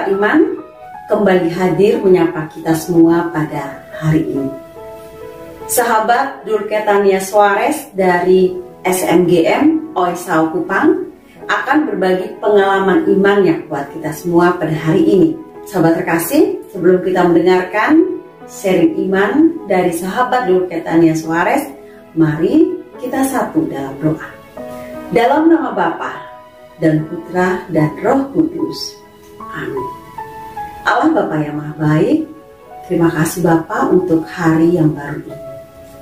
Suara Iman kembali hadir menyapa kita semua pada hari ini. Sahabat Dulketania Suarez dari SMGM Oisau Kupang akan berbagi pengalaman imannya buat kita semua pada hari ini. Sahabat terkasih, sebelum kita mendengarkan sharing iman dari sahabat Dulketania Suarez, mari kita satu dalam doa. Dalam nama Bapa dan Putra dan Roh Kudus. Amin. Allah Bapa yang Maha Baik, terima kasih Bapa untuk hari yang baru ini.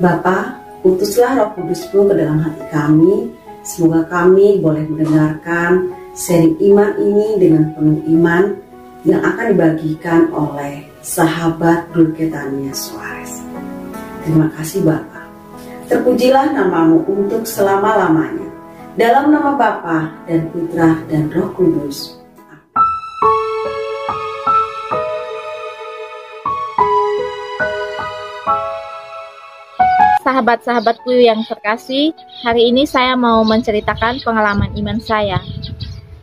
Bapa, utuslah Roh Kudus-Mu ke dalam hati kami. Semoga kami boleh mendengarkan sharing iman ini dengan penuh iman yang akan dibagikan oleh sahabat Dulketania Suarez. Terima kasih Bapa. Terpujilah nama-Mu untuk selama-lamanya. Dalam nama Bapa dan Putra dan Roh Kudus. Sahabat-sahabatku yang terkasih, hari ini saya mau menceritakan pengalaman iman saya.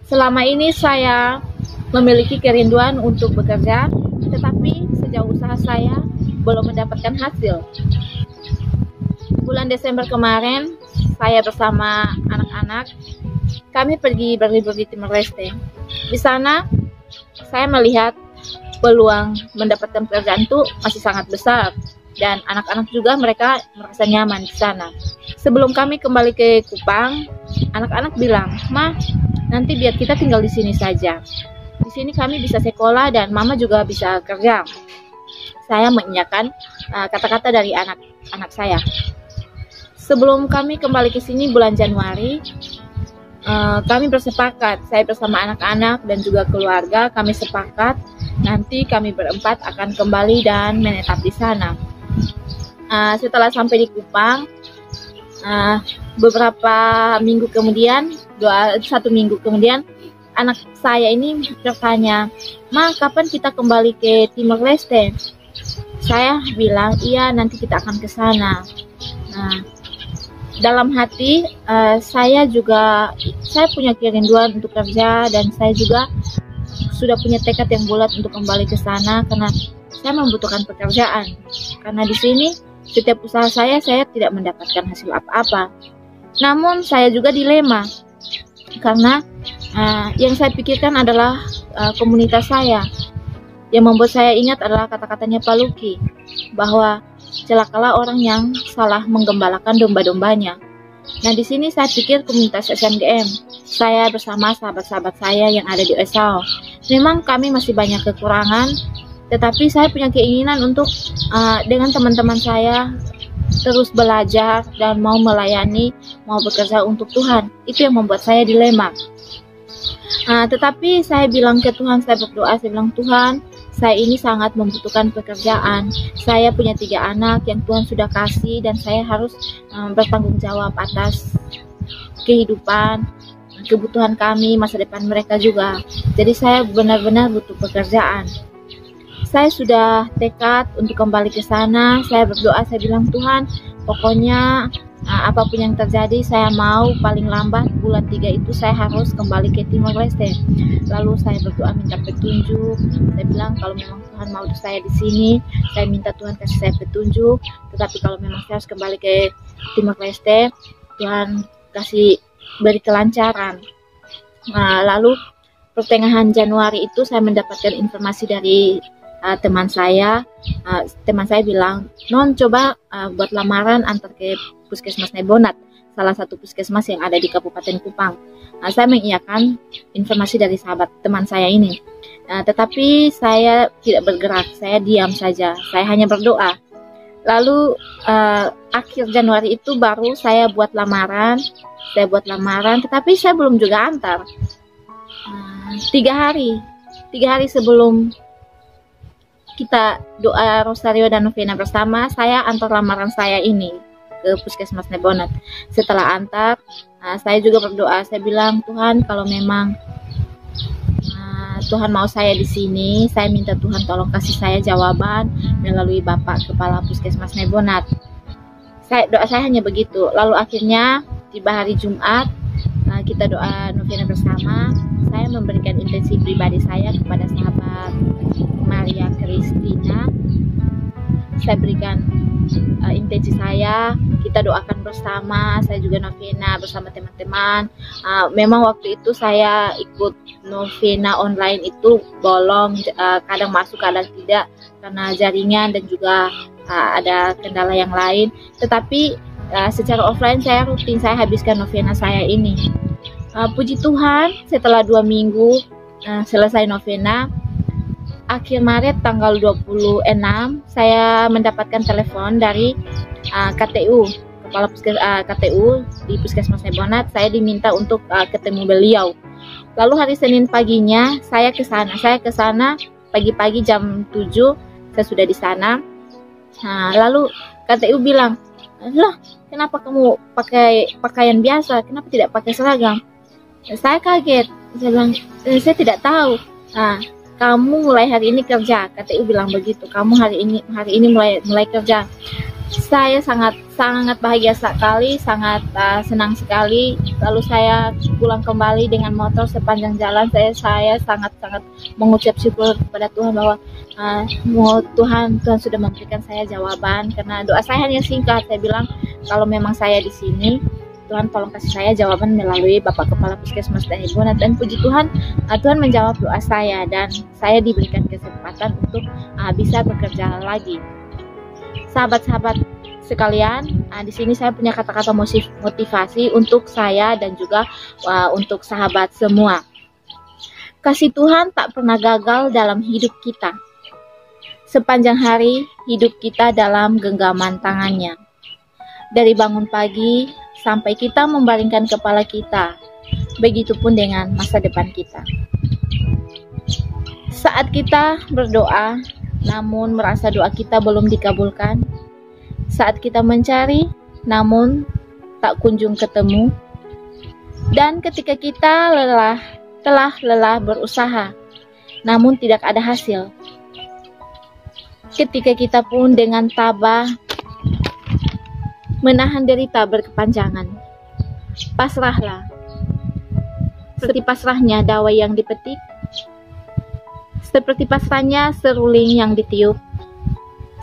Selama ini saya memiliki kerinduan untuk bekerja, tetapi sejauh usaha saya belum mendapatkan hasil. Bulan Desember kemarin, saya bersama anak-anak, kami pergi berlibur di Timor Leste. Di sana, saya melihat peluang mendapatkan pekerjaan itu masih sangat besar. Dan anak-anak juga mereka merasa nyaman di sana. Sebelum kami kembali ke Kupang, anak-anak bilang, "Ma, nanti biar kita tinggal di sini saja. Di sini kami bisa sekolah dan Mama juga bisa kerja." Saya mengiyakan kata-kata dari anak-anak saya. Sebelum kami kembali ke sini bulan Januari, kami bersepakat, saya bersama anak-anak dan juga keluarga, kami sepakat nanti kami berempat akan kembali dan menetap di sana. Setelah sampai di Kupang, beberapa minggu kemudian, satu minggu kemudian, anak saya ini bertanya, "Ma, kapan kita kembali ke Timor Leste?" Saya bilang, "Iya, nanti kita akan ke sana." Dalam hati saya punya kerinduan untuk kerja dan saya juga sudah punya tekad yang bulat untuk kembali ke sana karena saya membutuhkan pekerjaan. Karena di sini setiap usaha saya tidak mendapatkan hasil apa-apa. Namun saya juga dilema karena yang saya pikirkan adalah komunitas saya. Yang membuat saya ingat adalah kata-katanya Pak Luki bahwa celakalah orang yang salah menggembalakan domba-dombanya. Nah, di sini saya pikir komunitas SMGM, saya bersama sahabat-sahabat saya yang ada di Oisau. Memang kami masih banyak kekurangan, tetapi saya punya keinginan untuk dengan teman-teman saya terus belajar dan mau melayani, mau bekerja untuk Tuhan. Itu yang membuat saya dilema. Tetapi saya bilang ke Tuhan, saya berdoa, saya bilang, "Tuhan, saya ini sangat membutuhkan pekerjaan. Saya punya 3 anak yang Tuhan sudah kasih dan saya harus bertanggung jawab atas kehidupan, kebutuhan kami, masa depan mereka juga. Jadi saya benar-benar butuh pekerjaan." Saya sudah tekad untuk kembali ke sana. Saya berdoa, saya bilang, "Tuhan, pokoknya apapun yang terjadi, saya mau paling lambat bulan 3 itu saya harus kembali ke Timor Leste." Lalu saya berdoa minta petunjuk. Saya bilang, kalau memang Tuhan mau saya di sini, saya minta Tuhan kasih saya petunjuk. Tetapi kalau memang saya harus kembali ke Timor Leste, Tuhan kasih beri kelancaran. Lalu pertengahan Januari itu saya mendapatkan informasi dari teman saya. Teman saya bilang, "Non, coba buat lamaran antar ke Puskesmas Nebonat, salah satu puskesmas yang ada di Kabupaten Kupang." Saya mengiyakan informasi dari sahabat teman saya ini. Tetapi saya tidak bergerak, saya diam saja, saya hanya berdoa. Lalu akhir Januari itu baru saya buat lamaran, tetapi saya belum juga antar. 3 hari sebelum kita doa rosario dan novena bersama, saya antar lamaran saya ini ke Puskesmas Nebonat. Setelah antar, saya juga berdoa, saya bilang, "Tuhan, kalau memang Tuhan mau saya di sini, saya minta Tuhan tolong kasih saya jawaban melalui Bapak Kepala Puskesmas Nebonat." Doa saya hanya begitu. Lalu akhirnya tiba hari Jumat, kita doa novena bersama. Saya memberikan intensi pribadi saya kepada sahabat Maria Kristina. Saya berikan intensi saya, kita doakan bersama. Saya juga novena bersama teman-teman. Memang waktu itu saya ikut novena online itu bolong, kadang masuk kadang tidak karena jaringan dan juga ada kendala yang lain. Tetapi secara offline saya rutin, saya habiskan novena saya ini. Puji Tuhan, setelah 2 minggu selesai novena, akhir Maret tanggal 26 saya mendapatkan telepon dari KTU, Kepala KTU di Puskesmas Nebonat. Saya diminta untuk ketemu beliau. Lalu hari Senin paginya saya ke sana pagi-pagi jam 7 saya sudah di sana. Lalu KTU bilang, "Lah, kenapa kamu pakai pakaian biasa? Kenapa tidak pakai seragam?" Saya kaget. Saya bilang, "Saya tidak tahu." "Kamu mulai hari ini kerja," KTU bilang begitu. "Kamu hari ini mulai kerja." Saya sangat bahagia sekali, sangat senang sekali. Lalu saya pulang kembali dengan motor. Sepanjang jalan saya sangat mengucap syukur kepada Tuhan bahwa Tuhan sudah memberikan saya jawaban, karena doa saya hanya singkat. Saya bilang, kalau memang saya di sini, Tuhan tolong kasih saya jawaban melalui Bapak Kepala Puskesmas Nebonat. Dan puji Tuhan, Tuhan menjawab doa saya dan saya diberikan kesempatan untuk bisa bekerja lagi. Sahabat-sahabat sekalian, di sini saya punya kata-kata motivasi untuk saya dan juga untuk sahabat semua. Kasih Tuhan tak pernah gagal dalam hidup kita. Sepanjang hari hidup kita dalam genggaman tangannya. Dari bangun pagi sampai kita membaringkan kepala kita, begitupun dengan masa depan kita. Saat kita berdoa, namun merasa doa kita belum dikabulkan, saat kita mencari, namun tak kunjung ketemu, dan ketika kita telah lelah berusaha, namun tidak ada hasil, ketika kita pun dengan tabah menahan derita berkepanjangan, pasrahlah. Seperti pasrahnya dawai yang dipetik, seperti pasrahnya seruling yang ditiup,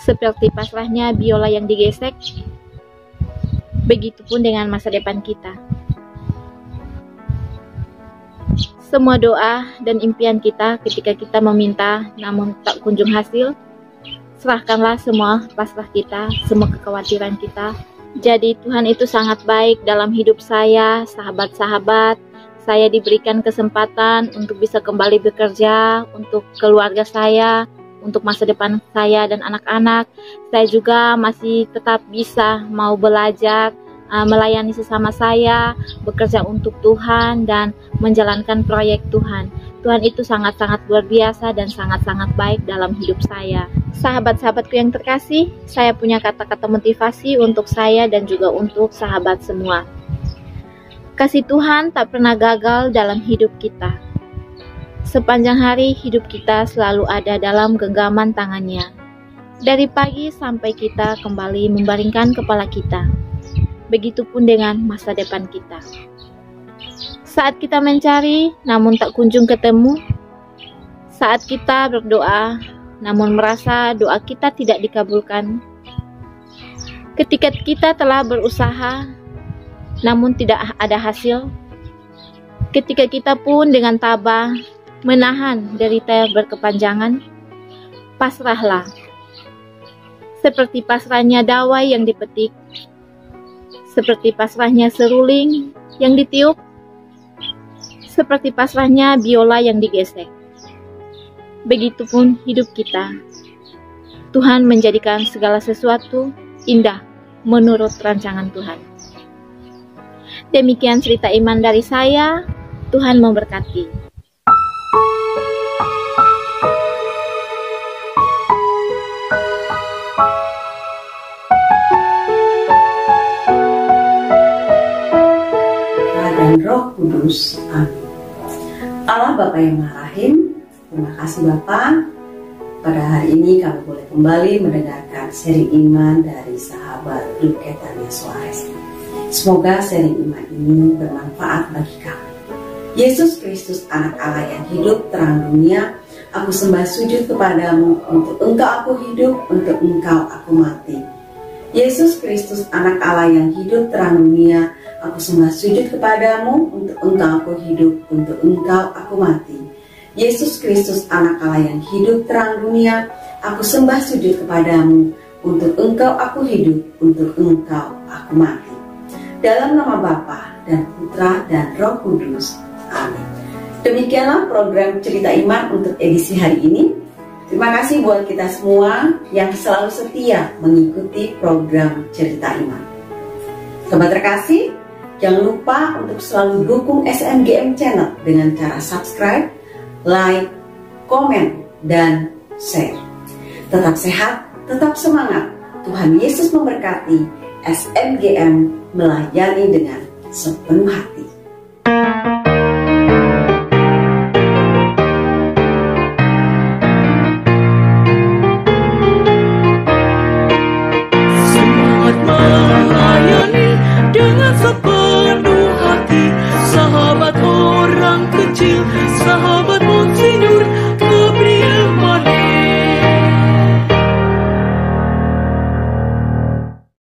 seperti pasrahnya biola yang digesek, begitupun dengan masa depan kita. Semua doa dan impian kita ketika kita meminta namun tak kunjung hasil, serahkanlah semua pasrah kita, semua kekhawatiran kita. Jadi Tuhan itu sangat baik dalam hidup saya, sahabat-sahabat. Saya diberikan kesempatan untuk bisa kembali bekerja, untuk keluarga saya, untuk masa depan saya dan anak-anak. Saya juga masih tetap bisa mau belajar, melayani sesama saya, bekerja untuk Tuhan, dan menjalankan proyek Tuhan. Tuhan itu sangat-sangat luar biasa dan sangat-sangat baik dalam hidup saya. Sahabat-sahabatku yang terkasih, saya punya kata-kata motivasi untuk saya dan juga untuk sahabat semua. Kasih Tuhan tak pernah gagal dalam hidup kita. Sepanjang hari hidup kita selalu ada dalam genggaman tangannya. Dari pagi sampai kita kembali membaringkan kepala kita. Begitupun dengan masa depan kita. Saat kita mencari namun tak kunjung ketemu, saat kita berdoa namun merasa doa kita tidak dikabulkan, ketika kita telah berusaha namun tidak ada hasil, ketika kita pun dengan tabah menahan derita berkepanjangan, pasrahlah. Seperti pasrahnya dawai yang dipetik, seperti pasrahnya seruling yang ditiup, seperti pasrahnya biola yang digesek. Begitupun hidup kita. Tuhan menjadikan segala sesuatu indah menurut rancangan Tuhan. Demikian cerita iman dari saya. Tuhan memberkati. Dan Roh Kudus. Amin. Allah Bapa yang Maha Rahim, terima kasih Bapa. Pada hari ini kami boleh kembali mendengarkan seri iman dari sahabat Dulce Tania Suarez. Semoga seri iman ini bermanfaat bagi kami. Yesus Kristus, anak Allah yang hidup terang dunia, aku sembah sujud kepadamu, untuk Engkau aku hidup, untuk Engkau aku mati. Yesus Kristus, anak Allah yang hidup terang dunia, aku sembah sujud kepadamu, untuk Engkau aku hidup, untuk Engkau aku mati. Yesus Kristus, anak Allah yang hidup terang dunia, aku sembah sujud kepadamu, untuk Engkau aku hidup, untuk Engkau aku mati. Dalam nama Bapa dan Putra dan Roh Kudus. Amin. Demikianlah program Cerita Iman untuk edisi hari ini. Terima kasih buat kita semua yang selalu setia mengikuti program Cerita Iman. Sobat terkasih, jangan lupa untuk selalu dukung SMGM Channel dengan cara subscribe, like, komen, dan share. Tetap sehat, tetap semangat. Tuhan Yesus memberkati. SMGM melayani dengan sepenuh hati.